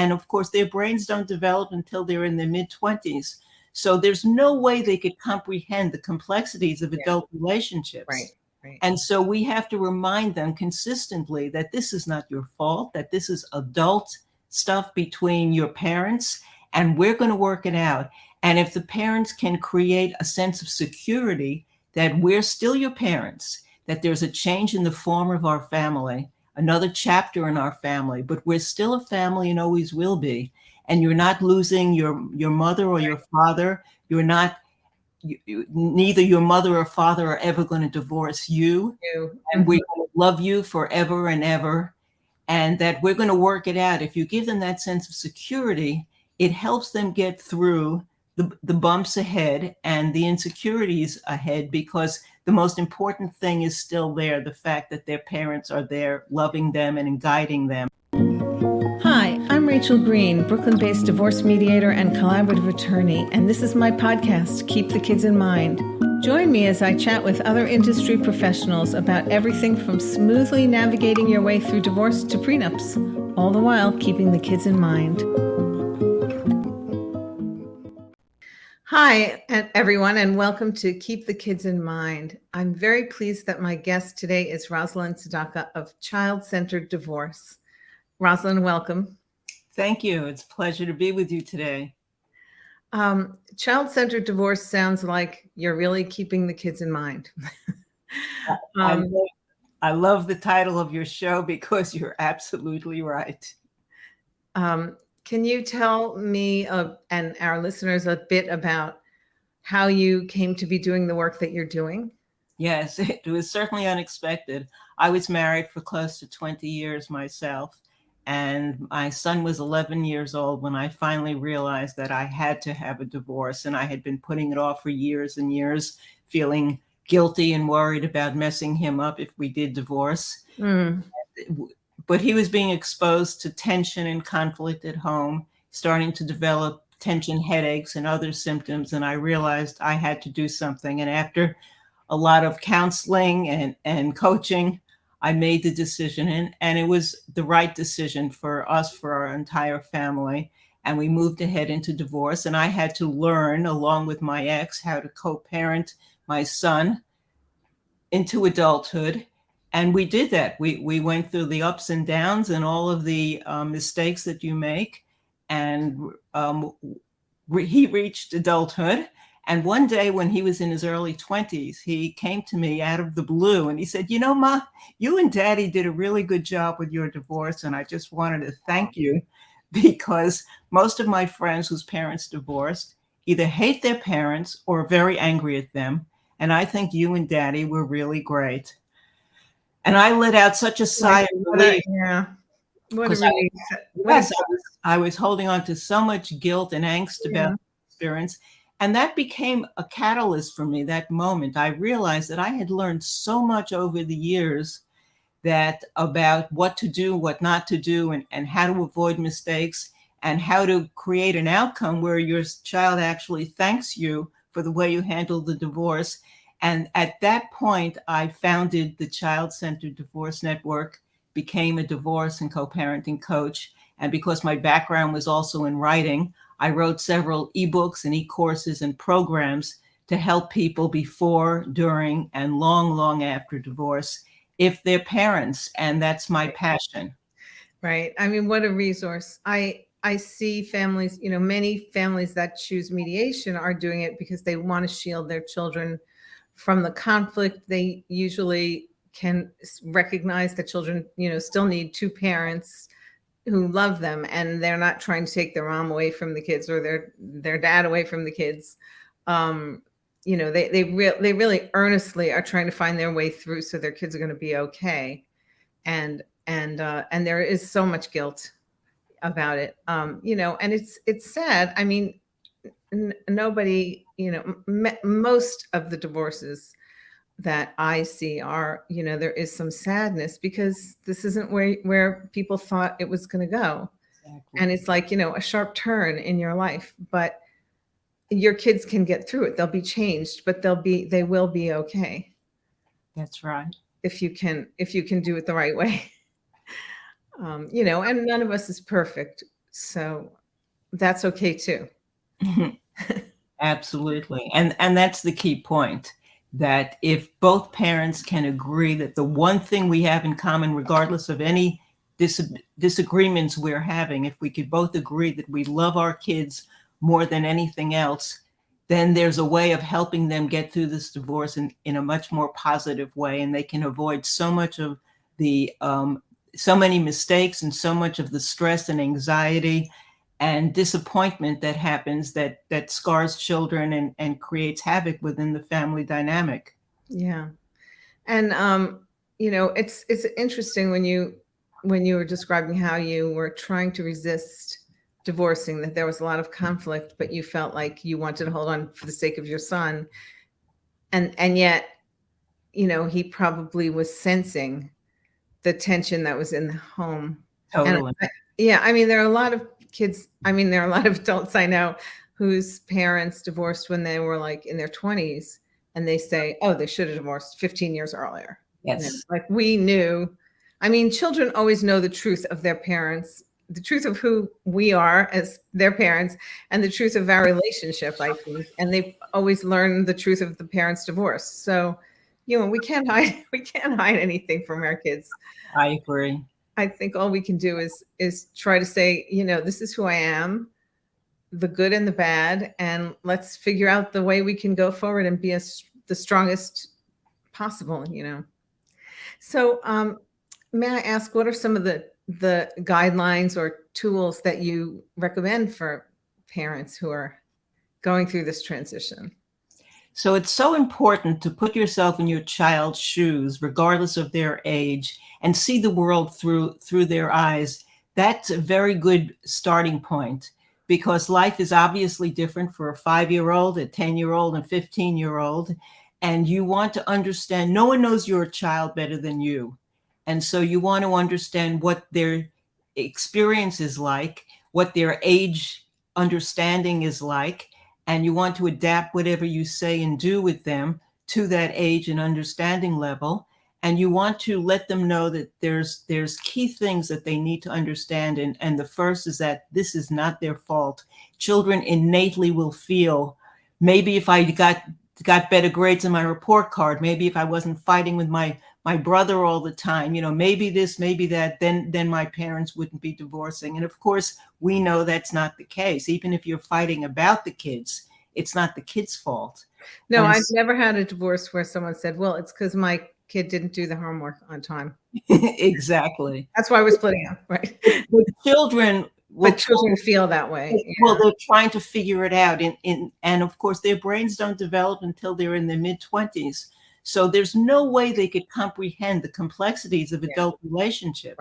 And of course, their brains don't develop until they're in their mid-20s. So there's no way they could comprehend the complexities of adult relationships. Right. Right. And so we have to remind them consistently that this is not your fault, that this is adult stuff between your parents, and we're going to work it out. And if the parents can create a sense of security that we're still your parents, that there's a change in the form of our family, another chapter in our family, but we're still a family and always will be. And you're not losing your mother or your father. You're not, neither your mother or father are ever going to divorce you. And we love you forever and ever. And that we're going to work it out. If you give them that sense of security, it helps them get through the bumps ahead and the insecurities ahead, because the most important thing is still there, the fact that their parents are there loving them and guiding them. Hi, I'm Rachel Green, Brooklyn-based divorce mediator and collaborative attorney, and this is my podcast, Keep the Kids in Mind. Join me as I chat with other industry professionals about everything from smoothly navigating your way through divorce to prenups, all the while keeping the kids in mind. Hi, everyone, and welcome to Keep the Kids in Mind. I'm very pleased that my guest today is Rosalind Sedacca of Child-Centered Divorce. Rosalind, welcome. Thank you. It's a pleasure to be with you today. Child-centered divorce sounds like you're really keeping the kids in mind. I love the title of your show because you're absolutely right. Can you tell me and our listeners a bit about how you came to be doing the work that you're doing? Yes, it was certainly unexpected. I was married for close to 20 years myself, and my son was 11 years old when I finally realized that I had to have a divorce, and I had been putting it off for years and years, feeling guilty and worried about messing him up if we did divorce. But he was being exposed to tension and conflict at home, starting to develop tension headaches and other symptoms. And I realized I had to do something. And after a lot of counseling and coaching, I made the decision. And it was the right decision for us, for our entire family. And we moved ahead into divorce. And I had to learn, along with my ex, how to co-parent my son into adulthood. And we did that. We went through the ups and downs and all of the mistakes that you make. And he reached adulthood. And one day when he was in his early 20s, he came to me out of the blue and he said, "You know, Ma, you and Daddy did a really good job with your divorce. And I just wanted to thank you, because most of my friends whose parents divorced either hate their parents or are very angry at them. And I think you and Daddy were really great." And I let out such a sigh of relief. Yeah. I was holding on to so much guilt and angst about the experience. And that became a catalyst for me, that moment. I realized that I had learned so much over the years about what to do, what not to do, and how to avoid mistakes, and how to create an outcome where your child actually thanks you for the way you handled the divorce. And at that point, I founded the Child-Centered Divorce Network, became a divorce and co-parenting coach. And because my background was also in writing, I wrote several ebooks and e-courses and programs to help people before, during, and long, long after divorce, if they're parents. And that's my passion. Right. I mean, what a resource. I see families, many families that choose mediation are doing it because they want to shield their children from the conflict. They usually can recognize that children, still need two parents who love them, and they're not trying to take their mom away from the kids or their dad away from the kids. They really earnestly are trying to find their way through so their kids are going to be okay. And there is so much guilt about it. And it's sad. I mean, nobody, most of the divorces that I see are, there is some sadness because this isn't where people thought it was going to go. Exactly. And it's like, a sharp turn in your life, but your kids can get through it. They'll be changed, but they will be okay. That's right. If you can do it the right way. And none of us is perfect. So that's okay too. Absolutely. And that's the key point, that if both parents can agree that the one thing we have in common, regardless of any disagreements we're having, if we could both agree that we love our kids more than anything else, then there's a way of helping them get through this divorce in a much more positive way, and they can avoid so much of the so many mistakes and so much of the stress and anxiety and disappointment that happens, that scars children and creates havoc within the family dynamic. Yeah. And it's interesting when you were describing how you were trying to resist divorcing, that there was a lot of conflict, but you felt like you wanted to hold on for the sake of your son. And yet, he probably was sensing the tension that was in the home. Totally. And I mean, there are a lot of kids. I mean, there are a lot of adults I know whose parents divorced when they were like in their 20s, and they say, oh, they should have divorced 15 years earlier. Yes. Like, we knew. I mean, children always know the truth of their parents, the truth of who we are as their parents, and the truth of our relationship, I think. And they've always learned the truth of the parents' divorce. So, we can't hide anything from our kids. I agree. I think all we can do is try to say, this is who I am, the good and the bad, and let's figure out the way we can go forward and be the strongest possible. So, may I ask, what are some of the guidelines or tools that you recommend for parents who are going through this transition? So it's so important to put yourself in your child's shoes, regardless of their age, and see the world through their eyes. That's a very good starting point, because life is obviously different for a 5-year-old, a 10-year-old, and 15-year-old. And you want to understand, no one knows your child better than you. And so you want to understand what their experience is like, what their age understanding is like, and you want to adapt whatever you say and do with them to that age and understanding level. And you want to let them know that there's key things that they need to understand. And the first is that this is not their fault. Children innately will feel, maybe if I got better grades in my report card, maybe if I wasn't fighting with my brother all the time, maybe this, maybe that, then my parents wouldn't be divorcing. And of course, we know that's not the case. Even if you're fighting about the kids, it's not the kid's fault. No, I've never had a divorce where someone said, well, it's because my kid didn't do the homework on time. Exactly. That's why we're splitting up, right? But children feel that way. Well, they're trying to figure it out. And of course, their brains don't develop until they're in their mid-20s. So there's no way they could comprehend the complexities of adult relationships.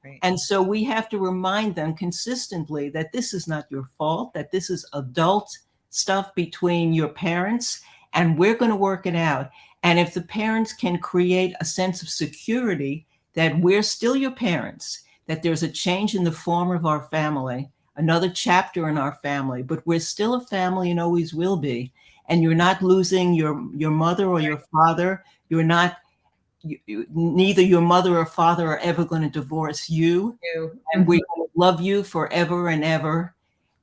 Right. And so we have to remind them consistently that this is not your fault, that this is adult stuff between your parents, and we're going to work it out. And if the parents can create a sense of security that we're still your parents, that there's a change in the form of our family, another chapter in our family, but we're still a family and always will be. And you're not losing your mother or your father. You're not, neither your mother or father are ever going to divorce you. And we're going to love you forever and ever.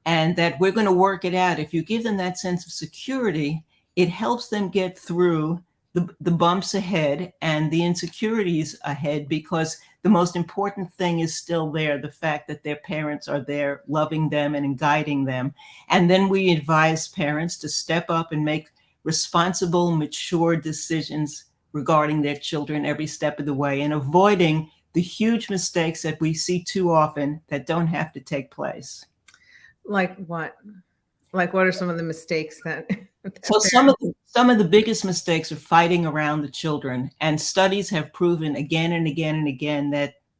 And that we're going to work it out. If you give them that sense of security, it helps them get through the bumps ahead and the insecurities ahead, because the most important thing is still there, the fact that their parents are there loving them and guiding them. And then we advise parents to step up and make responsible, mature decisions regarding their children every step of the way, and avoiding the huge mistakes that we see too often that don't have to take place. Like what? Like, what are some of the mistakes that? So some of the biggest mistakes are fighting around the children, and studies have proven again and again and again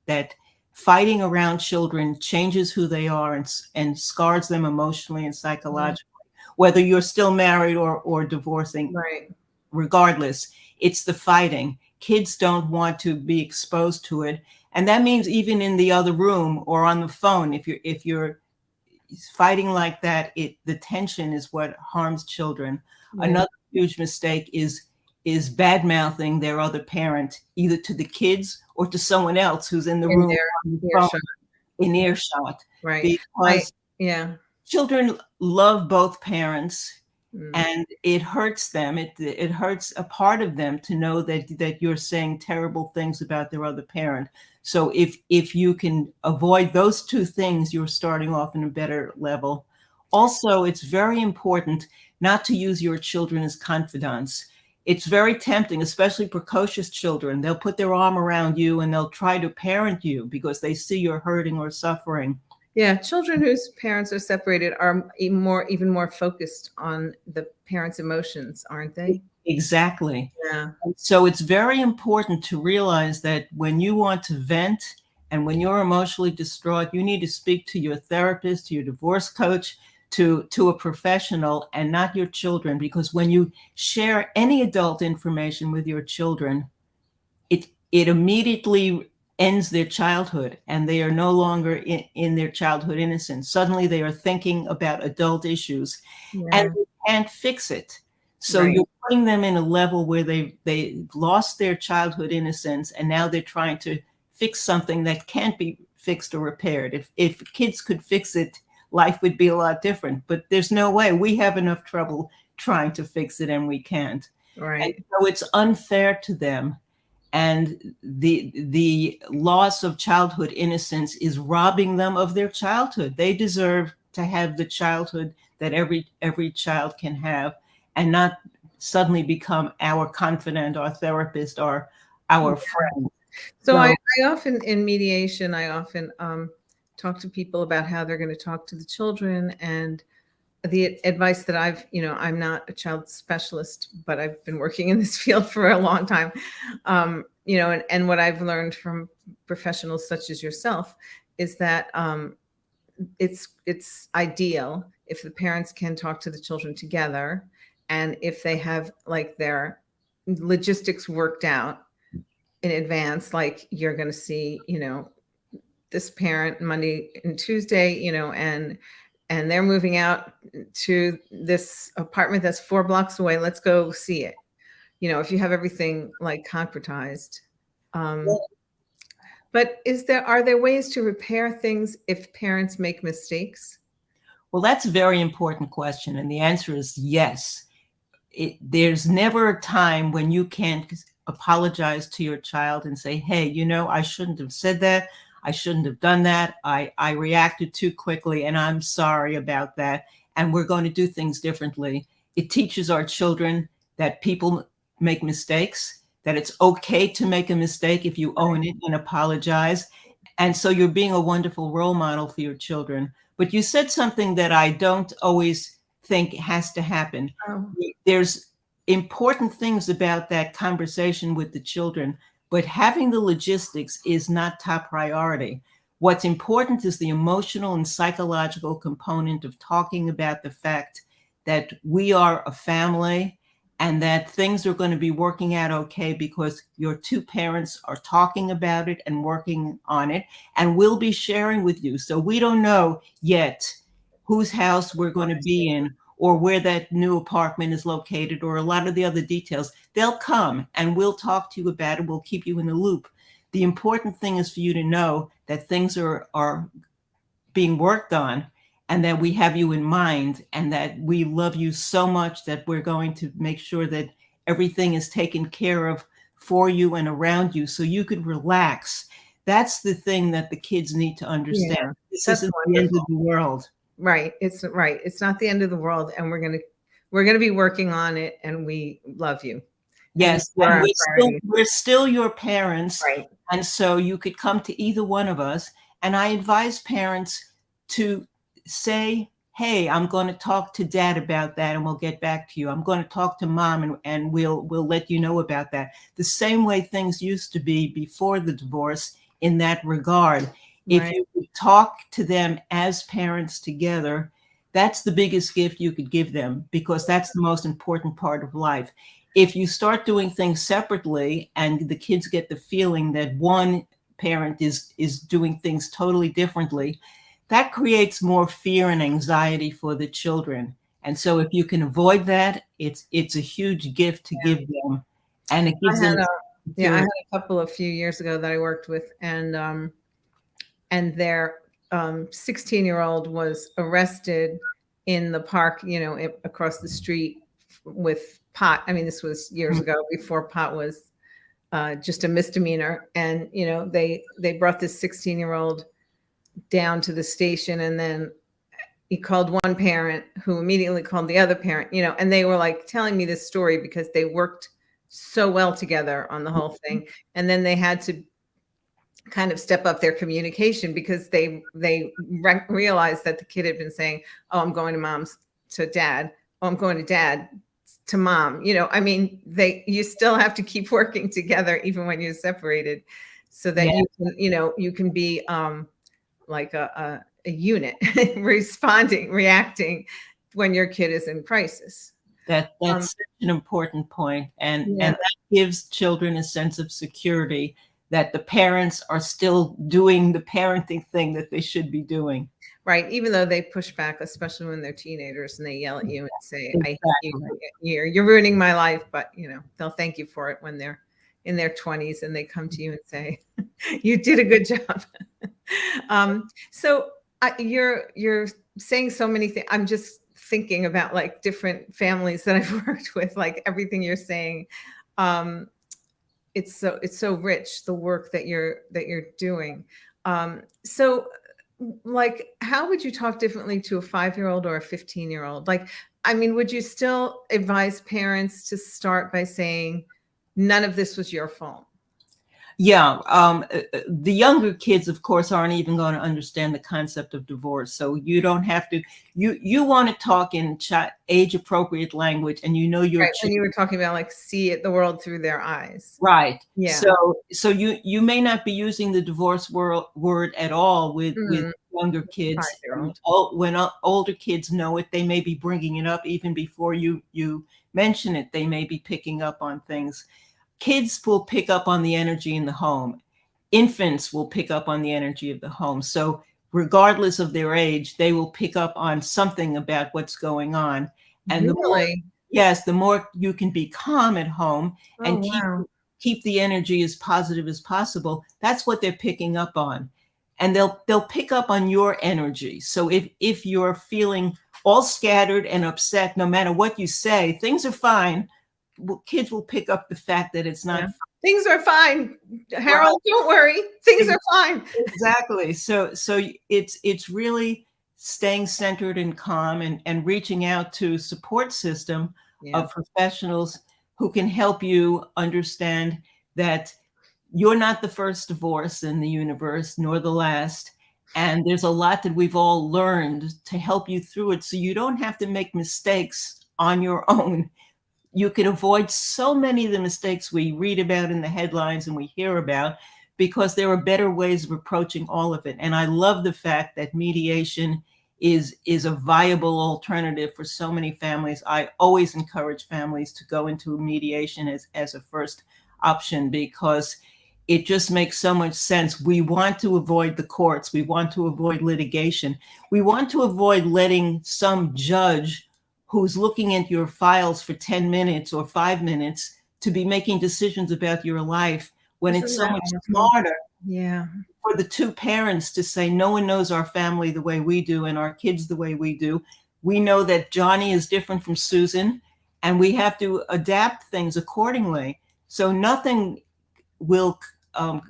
that fighting around children changes who they are and scars them emotionally and psychologically, whether you're still married or divorcing. Right. Regardless, it's the fighting. Kids don't want to be exposed to it, and that means even in the other room or on the phone, if you're fighting like that, the tension is what harms children. Yeah. Another huge mistake is bad mouthing their other parent, either to the kids or to someone else who's in the room. in earshot, Right. I because yeah. children love both parents, Mm. and it hurts them. It hurts a part of them to know that you're saying terrible things about their other parent. So if you can avoid those two things, you're starting off in a better level. Also, it's very important not to use your children as confidants. It's very tempting, especially precocious children. They'll put their arm around you and they'll try to parent you because they see you're hurting or suffering. Yeah, children whose parents are separated are even more focused on the parents' emotions, aren't they? Exactly. Yeah. So it's very important to realize that when you want to vent and when you're emotionally distraught, you need to speak to your therapist, to your divorce coach, to a professional, and not your children. Because when you share any adult information with your children, it immediately ends their childhood, and they are no longer in their childhood innocence. Suddenly they are thinking about adult issues, and Yeah. they can't fix it. So Right. you're putting them in a level where they lost their childhood innocence, and now they're trying to fix something that can't be fixed or repaired. If kids could fix it, life would be a lot different. But there's no way. We have enough trouble trying to fix it, and we can't. And Right. so it's unfair to them, and the loss of childhood innocence is robbing them of their childhood. They deserve to have the childhood that every child can have, and not suddenly become our confidant, our therapist, or our friend. So So I often in mediation, I often talk to people about how they're going to talk to the children, and the advice that I'm not a child specialist, but I've been working in this field for a long time. And what I've learned from professionals such as yourself is that it's ideal if the parents can talk to the children together, and if they have like their logistics worked out in advance, like you're going to see, this parent Monday and Tuesday, and they're moving out to this apartment that's 4 blocks away. Let's go see it. If you have everything like concretized. Um, but are there ways to repair things if parents make mistakes? well, that's a very important question, and the answer is yes. There's never a time when you can't apologize to your child and say, hey, I shouldn't have said that. I shouldn't have done that. I reacted too quickly, and I'm sorry about that. And we're going to do things differently. It teaches our children that people make mistakes, that it's okay to make a mistake if you own it and apologize. And so you're being a wonderful role model for your children. But you said something that I don't always think has to happen. Oh, There's important things about that conversation with the children, but having the logistics is not top priority. What's important is the emotional and psychological component of talking about the fact that we are a family and that things are going to be working out okay because your two parents are talking about it and working on it, and we'll be sharing with you. So we don't know yet whose house we're going to be in, or where that new apartment is located, or a lot of the other details. They'll come and we'll talk to you about it. We'll keep you in the loop. The important thing is for you to know that things are being worked on, and that we have you in mind, and that we love you so much that we're going to make sure that everything is taken care of for you and around you so you can relax. That's the thing that the kids need to understand. yeah, This that's isn't the end wonderful. of the world. Right. It's not the end of the world, and we're gonna be working on it, and we love you, and Yes, you are and our priority. we're still your parents, Right. and so you could come to either one of us, and I advise parents to say, "Hey, I'm gonna talk to dad about that, and we'll get back to you. I'm gonna talk to mom, and we'll let you know about that." The same way things used to be before the divorce in that regard. If Right. you could talk to them as parents together, that's the biggest gift you could give them, because that's the most important part of life. If you start doing things separately and the kids get the feeling that one parent is doing things totally differently, that creates more fear and anxiety for the children. And so if you can avoid that, it's a huge gift to Yeah. give them, and it I gives them had a yeah, I security. had a couple a few years ago that I worked with, and their 16-year-old was arrested in the park, across the street with pot. I mean, this was years ago, before pot was just a misdemeanor. And, they brought this 16-year-old down to the station, and then he called one parent, who immediately called the other parent, and they were like telling me this story because they worked so well together on the whole thing. And then they had to kind of step up their communication, because they realized that the kid had been saying, "Oh, I'm going to mom's to dad. Oh, I'm going to dad to mom." I mean, you still have to keep working together even when you're separated, so that you can be like a unit, reacting when your kid is in crisis. That's such an important point. And that gives children a sense of security, that the parents are still doing the parenting thing that they should be doing. Right. Even though they push back, especially when they're teenagers, and they yell at you and say, "I hate you, you're ruining my life." But, they'll thank you for it when they're in their 20s and they come to you and say, "You did a good job." So you're saying so many things. I'm just thinking about like different families that I've worked with, like everything you're saying. It's so rich, the work that you're doing. So like, how would you talk differently to a 5-year-old or a 15-year-old? Like, I mean, would you still advise parents to start by saying, none of this was your fault? Yeah. The younger kids, of course, aren't even going to understand the concept of divorce. So you don't have to, you want to talk in age appropriate language, and your right. And you were talking about like the world through their eyes. Right. Yeah. So you may not be using the divorce word at all with younger kids. When older kids know it, they may be bringing it up even before you mention it. They may be picking up on things. Kids will pick up on the energy in the home. Infants will pick up on the energy of the home. So regardless of their age, they will pick up on something about what's going on. And really? the more you can be calm at home and keep the energy as positive as possible, that's what they're picking up on. And they'll pick up on your energy. So if you're feeling all scattered and upset, no matter what you say, things are fine. Kids will pick up the fact that it's not. Things are fine, Harold. Don't worry. Things are fine. Exactly. So it's really staying centered and calm, and reaching out to support system of professionals who can help you understand that you're not the first divorce in the universe, nor the last. And there's a lot that we've all learned to help you through it, so you don't have to make mistakes on your own. You can avoid so many of the mistakes we read about in the headlines and we hear about, because there are better ways of approaching all of it. And I love the fact that mediation is a viable alternative for so many families. I always encourage families to go into mediation as a first option, because it just makes so much sense. We want to avoid the courts. We want to avoid litigation. We want to avoid letting some judge who's looking at your files for 10 minutes or 5 minutes to be making decisions about your life, when it's so much smarter for the two parents to say, no one knows our family the way we do and our kids the way we do. We know that Johnny is different from Susan, and we have to adapt things accordingly. So nothing will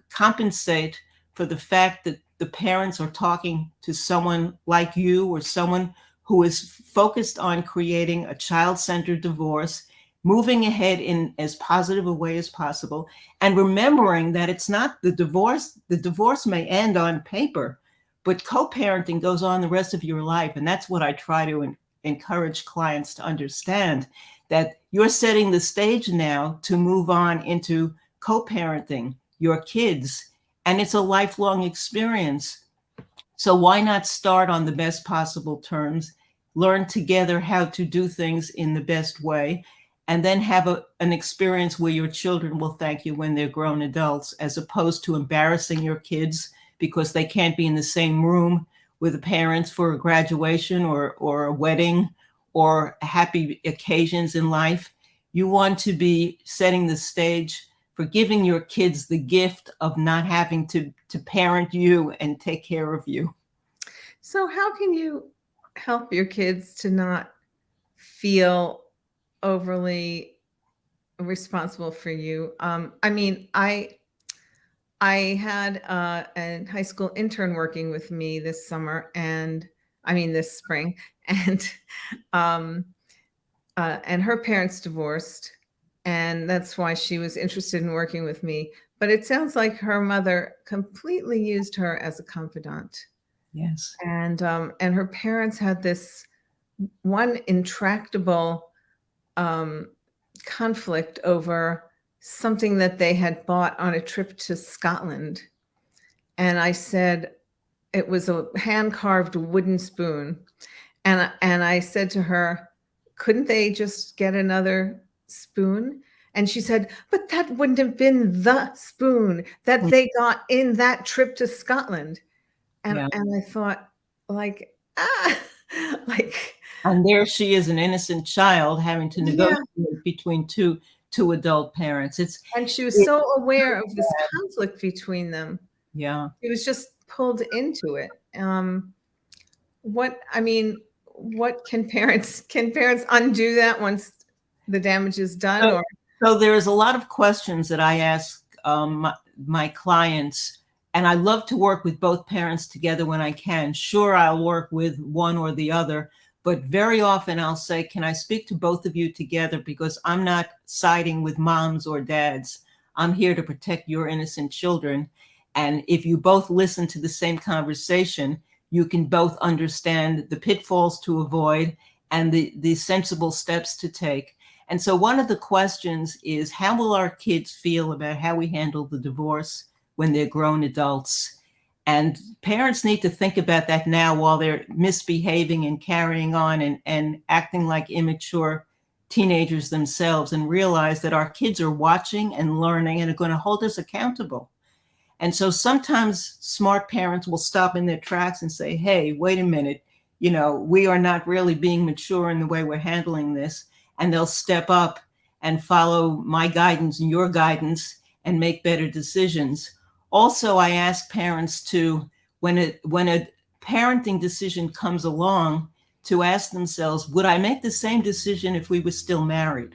compensate for the fact that the parents are talking to someone like you, or someone who is focused on creating a child-centered divorce, moving ahead in as positive a way as possible, and remembering that it's not the divorce. The divorce may end on paper, but co-parenting goes on the rest of your life. And that's what I try to encourage clients to understand, that you're setting the stage now to move on into co-parenting your kids, and it's a lifelong experience. So why not start on the best possible terms, learn together how to do things in the best way, and then have an experience where your children will thank you when they're grown adults, as opposed to embarrassing your kids because they can't be in the same room with the parents for a graduation or a wedding or happy occasions in life. You want to be setting the stage for giving your kids the gift of not having to parent you and take care of you. So how can you help your kids to not feel overly responsible for you? I mean, I had a high school intern working with me this summer, and I mean this spring, and um, and her parents divorced, and that's why she was interested in working with me. But it sounds like her mother completely used her as a confidant, Yes. and her parents had this one intractable um, conflict over something that they had bought on a trip to Scotland. And I said, it was a hand carved wooden spoon. And I said to her, couldn't they just get another spoon? And she said, but that wouldn't have been the spoon that Mm. they got in that trip to Scotland. Yeah. And I thought, like, ah, like, And there she is, an innocent child, having to yeah. negotiate between two adult parents. And she was It, so aware of this conflict between them. yeah. She was just pulled into it. What I mean, what can parents undo that once the damage is done? So, Or so there's a lot of questions that I ask my clients, and I love to work with both parents together when I can. Sure, I'll work with one or the other, but very often I'll say, can I speak to both of you together? Because I'm not siding with moms or dads. I'm here to protect your innocent children. And if you both listen to the same conversation, you can both understand the pitfalls to avoid and the sensible steps to take. And so one of the questions is, how will our kids feel about how we handle the divorce when they're grown adults? And parents need to think about that now while they're misbehaving and carrying on and acting like immature teenagers themselves, and realize that our kids are watching and learning and are going to hold us accountable. And so sometimes smart parents will stop in their tracks and say, hey, wait a minute, we are not really being mature in the way we're handling this. And they'll step up and follow my guidance and your guidance and make better decisions. Also, I ask parents to, when a parenting decision comes along, to ask themselves, would I make the same decision if we were still married?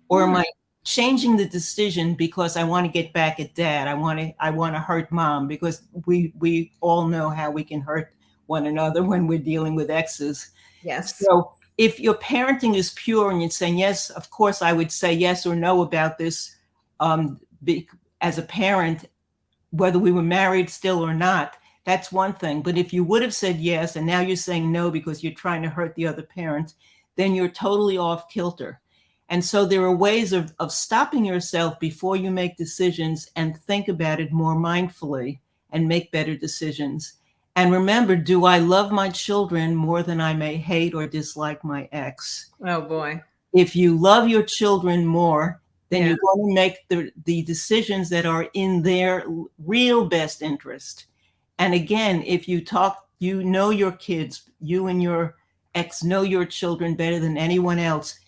Or am I changing the decision because I want to get back at dad? I want to hurt mom, because we all know how we can hurt one another when we're dealing with exes. yes, So if your parenting is pure and you're saying, yes, of course, I would say yes or no about this, as a parent, whether we were married still or not, that's one thing. But if you would have said yes, and now you're saying no because you're trying to hurt the other parent, then you're totally off kilter. And so there are ways of stopping yourself before you make decisions and think about it more mindfully and make better decisions. And remember, do I love my children more than I may hate or dislike my ex? oh boy, If you love your children more, then yeah, you're going to make the decisions that are in their real best interest. And again, if you talk, your kids, you and your ex know your children better than anyone else.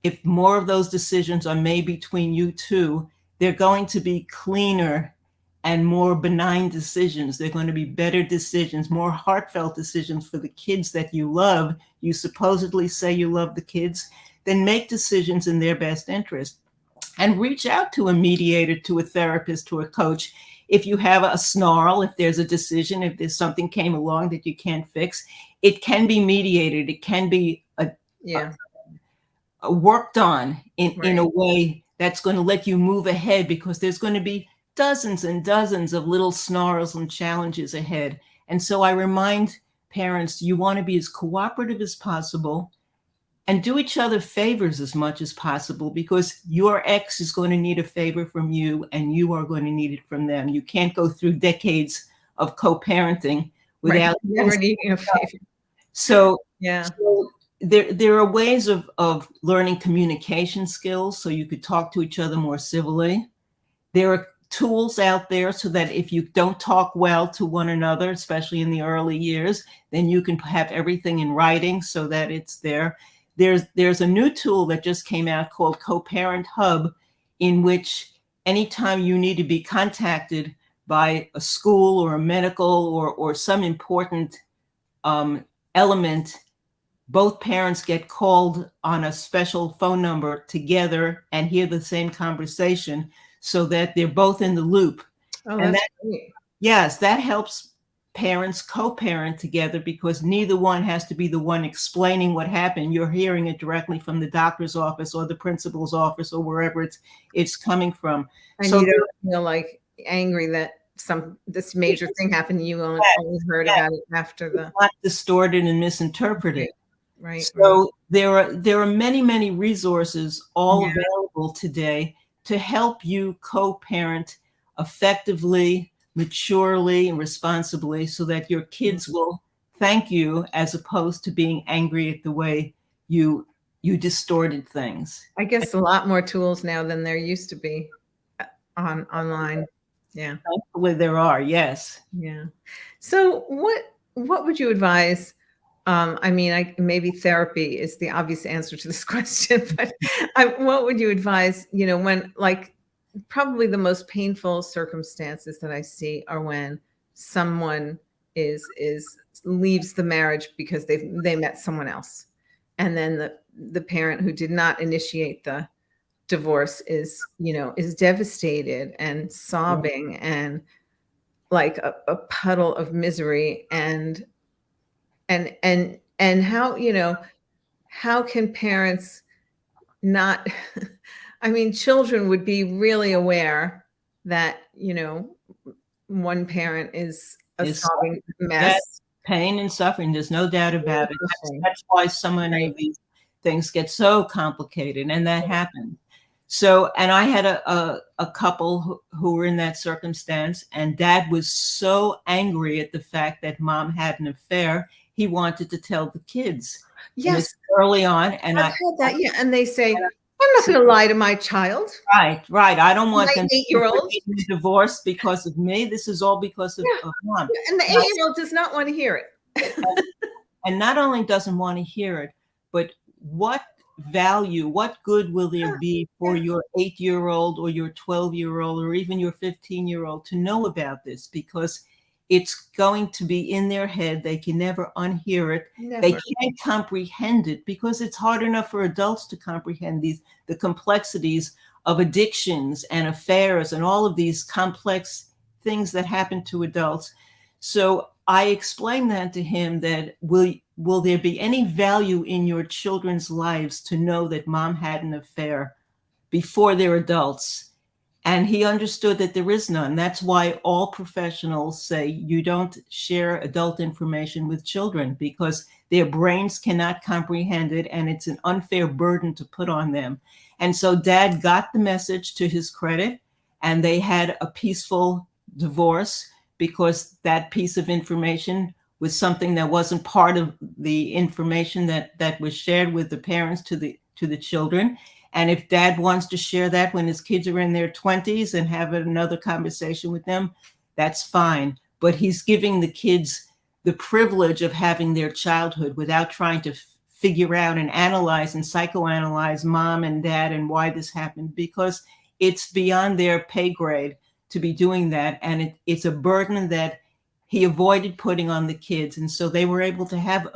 If more of those decisions are made between you two, they're going to be cleaner and more benign decisions. They're going to be better decisions, more heartfelt decisions for the kids that you love. You supposedly say you love the kids, then make decisions in their best interest. And reach out to a mediator, to a therapist, to a coach. If you have a snarl, if there's a decision, if there's something came along that you can't fix, it can be mediated. It can be yeah, worked on in a right. way that's going to let you move ahead, because there's going to be dozens and dozens of little snarls and challenges ahead. And so I remind parents, you want to be as cooperative as possible and do each other favors as much as possible, because your ex is going to need a favor from you and you are going to need it from them. You can't go through decades of co-parenting Right. without Never needing a favor. so, Yeah. so there are ways of learning communication skills so you could talk to each other more civilly. There are tools out there so that if you don't talk well to one another, especially in the early years, then you can have everything in writing so that it's there. There's a new tool that just came out called Co-Parent Hub, in which anytime you need to be contacted by a school or a medical or some important element, both parents get called on a special phone number together and hear the same conversation so that they're both in the loop. Oh, And that's that, great. yes, that helps parents co-parent together because neither one has to be the one explaining what happened. You're hearing it directly from the doctor's office or the principal's office or wherever it's coming from. And So you don't feel like angry that this major thing happened and you only heard about it after it's the not distorted and misinterpreted. right. So there are many, many resources all Yeah. available today to help you co-parent effectively, maturely, and responsibly so that your kids will thank you as opposed to being angry at the way you distorted things. I guess a lot more tools now than there used to be online. Yeah. Thankfully there are, yes. Yeah. So what would you advise? I mean, maybe therapy is the obvious answer to this question, but what would you advise, when like probably the most painful circumstances that I see are when someone is leaves the marriage because they met someone else. And then the parent who did not initiate the divorce is devastated and sobbing and like a puddle of misery and how how can parents not I mean children would be really aware that one parent is a Is sobbing that mess. pain and suffering, there's no doubt about it. Interesting. That's why so many of these things get so complicated, and that happened. So, and I had a couple who were in that circumstance, and dad was so angry at the fact that mom had an affair, he wanted to tell the kids. And Yes, it's early on, and I've heard that. Yeah, and they say, I'm not going to lie to my child. right. I don't want My them to 8-year-old. be divorced because of me. This is all because of mom. And the 8-year-old does not want to hear it. And not only doesn't want to hear it, but what value, what good will there be for your 8-year-old or your 12-year-old or even your 15-year-old to know about this? Because it's going to be in their head. They can never unhear it. Never. They can't comprehend it because it's hard enough for adults to comprehend the complexities of addictions and affairs and all of these complex things that happen to adults. So I explained that to him, that will there be any value in your children's lives to know that mom had an affair before they're adults? And he understood that there is none. That's why all professionals say you don't share adult information with children because their brains cannot comprehend it and it's an unfair burden to put on them. And so dad got the message to his credit and they had a peaceful divorce because that piece of information was something that wasn't part of the information that was shared with the parents to the children. And if dad wants to share that when his kids are in their 20s and have another conversation with them, that's fine. But he's giving the kids the privilege of having their childhood without trying to figure out and analyze and psychoanalyze mom and dad and why this happened, because it's beyond their pay grade to be doing that. And it's a burden that he avoided putting on the kids. And so they were able to have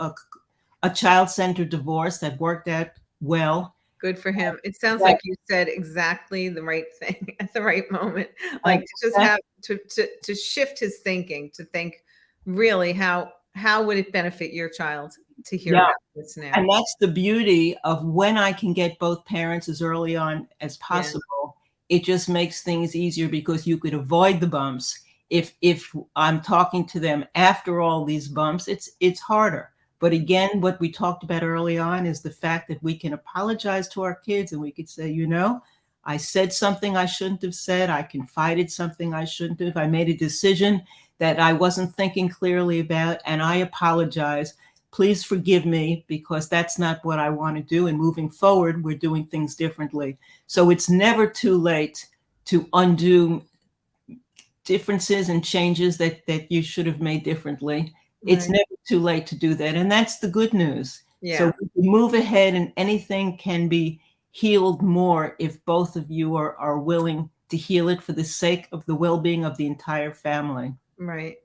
a child-centered divorce that worked out well. Good for him. It sounds like you said exactly the right thing at the right moment. Like to just have to shift his thinking, to think really how would it benefit your child to hear about this now. And that's the beauty of when I can get both parents as early on as possible. It just makes things easier because you could avoid the bumps. If I'm talking to them after all these bumps, it's harder. But again, what we talked about early on is the fact that we can apologize to our kids and we could say, I said something I shouldn't have said. I confided something I shouldn't have. I made a decision that I wasn't thinking clearly about, and I apologize. Please forgive me because that's not what I want to do. And moving forward, we're doing things differently. So it's never too late to undo differences and changes that you should have made differently. It's never too late to do that. And that's the good news. Yeah. So we move ahead and anything can be healed more if both of you are willing to heal it for the sake of the well-being of the entire family. Right.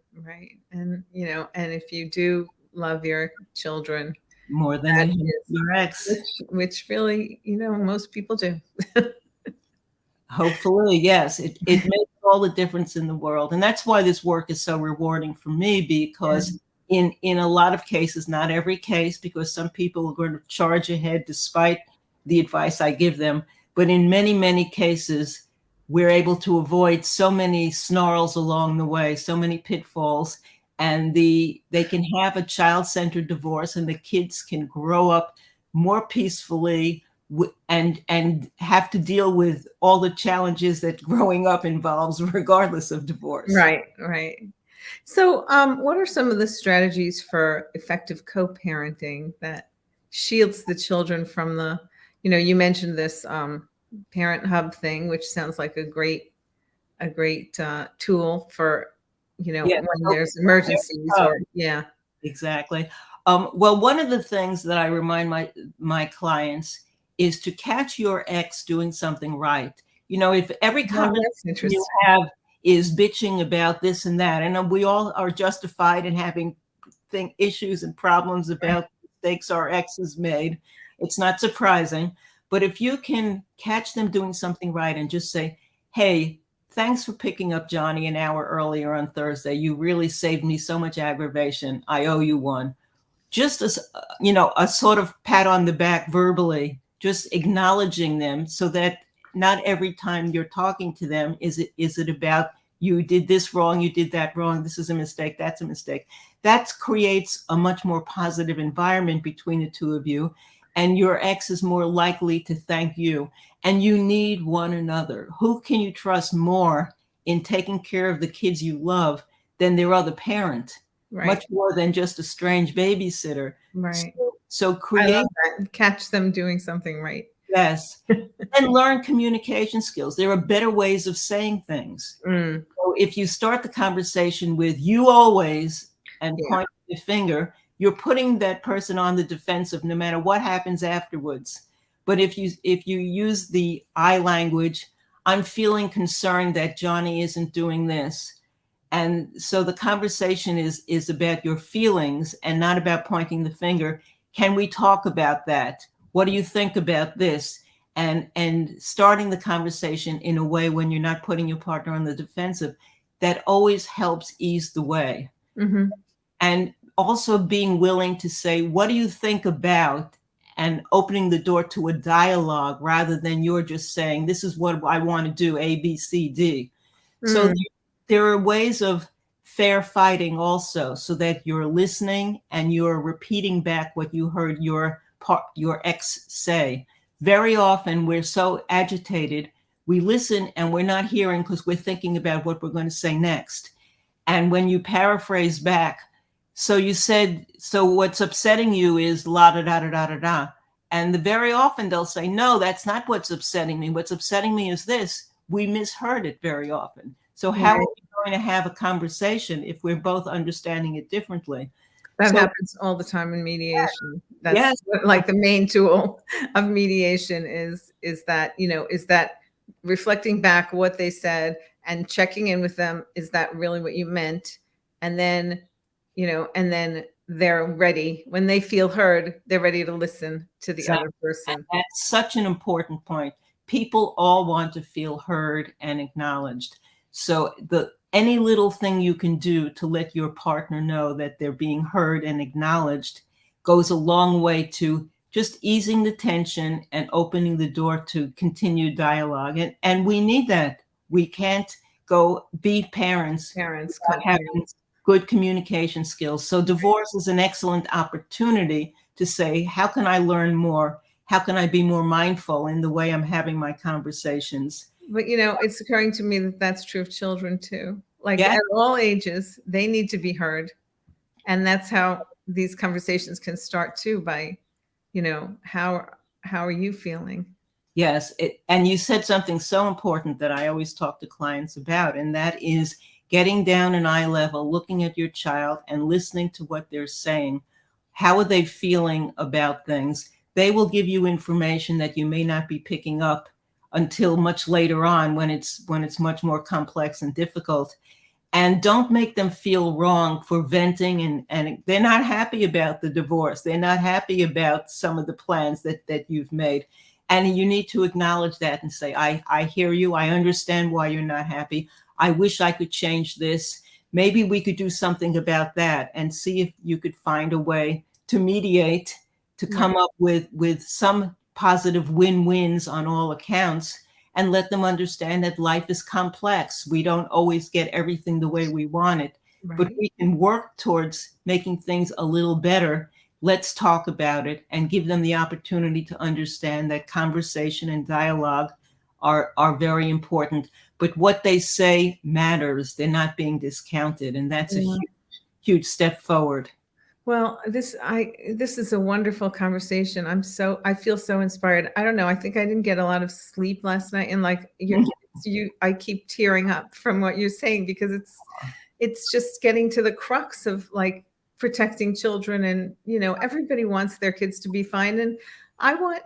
And, and if you do love your children. more than That you have is, your ex. which really, most people do. Hopefully, yes. It makes all the difference in the world. And that's why this work is so rewarding for me, because in a lot of cases, not every case, because some people are going to charge ahead despite the advice I give them. But in many, many cases, we're able to avoid so many snarls along the way, so many pitfalls, and they can have a child-centered divorce, and the kids can grow up more peacefully, and have to deal with all the challenges that growing up involves, regardless of divorce. Right, right. So, what are some of the strategies for effective co-parenting that shields the children from the, you mentioned this parent hub thing, which sounds like a great tool for, Yeah, when there's emergencies or, yeah. exactly. Well, one of the things that I remind my clients is to catch your ex doing something right. If every Well, conversation that's you interesting. have is bitching about this and that, and we all are justified in having issues and problems about mistakes our exes made. It's not surprising. But if you can catch them doing something right and just say, hey, thanks for picking up Johnny an hour earlier on Thursday. You really saved me so much aggravation. I owe you one. Just as, a sort of pat on the back verbally, just acknowledging them, so that not every time you're talking to them is it about you did this wrong, you did that wrong, this is a mistake, that's a mistake. That creates a much more positive environment between the two of you, and your ex is more likely to thank you. And you need one another. Who can you trust more in taking care of the kids you love than their other parent? Right, Much more than just a strange babysitter. right. So I create, love that. Catch them doing something right. yes, and learn communication skills. There are better ways of saying things. Mm, So if you start the conversation with "you always" and yeah, point the finger, you're putting that person on the defensive no matter what happens afterwards. But if you use the I language, I'm feeling concerned that Johnny isn't doing this. And so the conversation is about your feelings and not about pointing the finger. Can we talk about that? What do you think about this? And starting the conversation in a way when you're not putting your partner on the defensive, that always helps ease the way. hmm And also being willing to say, what do you think about? And opening the door to a dialogue rather than you're just saying, this is what I want to do, A, B, C, D. So mm, there are ways of fair fighting also, so that you're listening and you're repeating back what you heard your ex say. Very often we're so agitated, we listen and we're not hearing because we're thinking about what we're going to say next. And when you paraphrase back, so you said, so what's upsetting you is la da da da da da da. And very often they'll say, no, that's not what's upsetting me. What's upsetting me is this. We misheard it very often. So how are right. we going to have a conversation if we're both understanding it differently? That So happens all the time in mediation. That's yes, like the main tool of mediation is that, is that reflecting back what they said and checking in with them. Is that really what you meant? And then, and then they're ready when they feel heard, they're ready to listen to the exactly. other person. That's such an important point. People all want to feel heard and acknowledged. So any little thing you can do to let your partner know that they're being heard and acknowledged goes a long way to just easing the tension and opening the door to continued dialogue. And we need that. We can't go be parents Parents, without having good communication skills. So divorce is an excellent opportunity to say, how can I learn more? How can I be more mindful in the way I'm having my conversations? But it's occurring to me that that's true of children too. Like Yeah. at all ages, they need to be heard. And that's how these conversations can start too, by, how are you feeling? Yes. And you said something so important that I always talk to clients about, and that is getting down an eye level, looking at your child and listening to what they're saying. How are they feeling about things? They will give you information that you may not be picking up until much later on, when it's much more complex and difficult. and don't make them feel wrong for venting, and they're not happy about the divorce. They're not happy about some of the plans that you've made. And you need to acknowledge that and say, I hear you. I understand why you're not happy. I wish I could change this. Maybe we could do something about that, and see if you could find a way to mediate, to come up with some positive win-wins on all accounts, and let them understand that life is complex. We don't always get everything the way we want it, but we can work towards making things a little better. Let's talk about it and give them the opportunity to understand that conversation and dialogue are very important. But what they say matters. They're not being discounted. And that's a huge, huge step forward. Well, this is a wonderful conversation. I feel so inspired. I don't know. I think I didn't get a lot of sleep last night, and like I keep tearing up from what you're saying, because it's just getting to the crux of like protecting children, and everybody wants their kids to be fine, and I want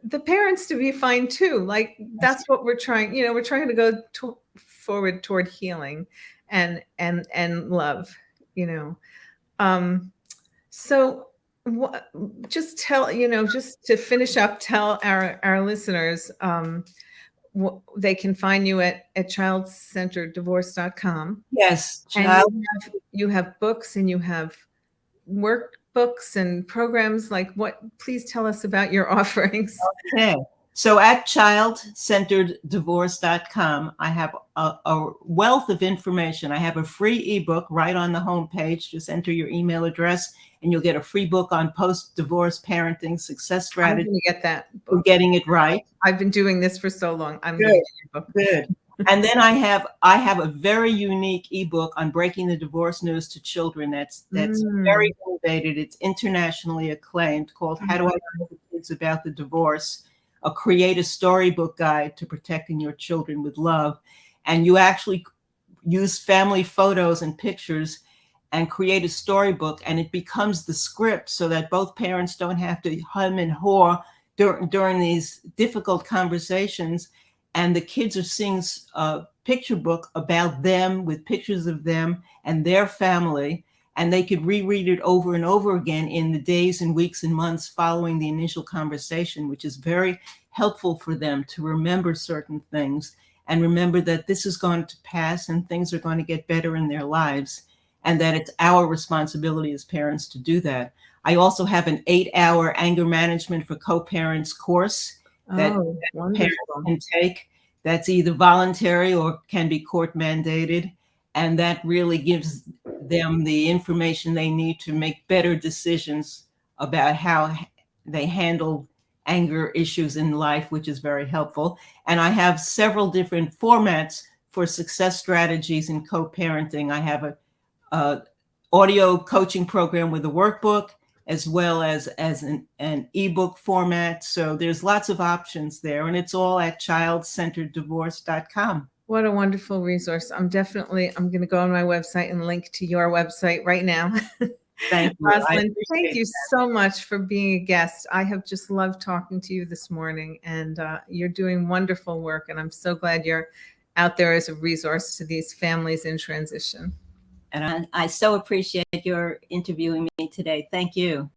the parents to be fine too. Like that's what we're trying. We're trying to go forward toward healing and love. So just tell, just to finish up, tell our listeners, they can find you at childcentereddivorce.com. Yes. And you have books, and you have workbooks and programs. Please tell us about your offerings. Okay. So at childcentereddivorce.com, I have a wealth of information. I have a free ebook right on the homepage. Just enter your email address and you'll get a free book on post-divorce parenting success strategy. I'm going to get that book. For getting it right. I've been doing this for so long. I'm good. Going to get your book. Good. And then I have a very unique ebook on breaking the divorce news to children. That's very innovative. It's internationally acclaimed, called How Do I Tell the Kids About the Divorce? A Create-a-Storybook Guide to Protecting Your Children with Love. And you actually use family photos and pictures and create a storybook, and it becomes the script, so that both parents don't have to hum and haw during these difficult conversations. And the kids are seeing a picture book about them with pictures of them and their family, and they could reread it over and over again in the days and weeks and months following the initial conversation, which is very helpful for them to remember certain things and remember that this is going to pass and things are going to get better in their lives, and that it's our responsibility as parents to do that. I also have an 8-hour anger management for co-parents course that parents can take. That's either voluntary or can be court mandated. And that really gives them the information they need to make better decisions about how they handle anger issues in life, which is very helpful. And I have several different formats for success strategies in co-parenting. I have a audio coaching program with a workbook, as well as an ebook format. So there's lots of options there, and it's all at childcentereddivorce.com. What a wonderful resource. I'm going to go on my website and link to your website right now. Thank you. Rosalind, thank you so much for being a guest. I have just loved talking to you this morning, and you're doing wonderful work. And I'm so glad you're out there as a resource to these families in transition. And I so appreciate your interviewing me today. Thank you.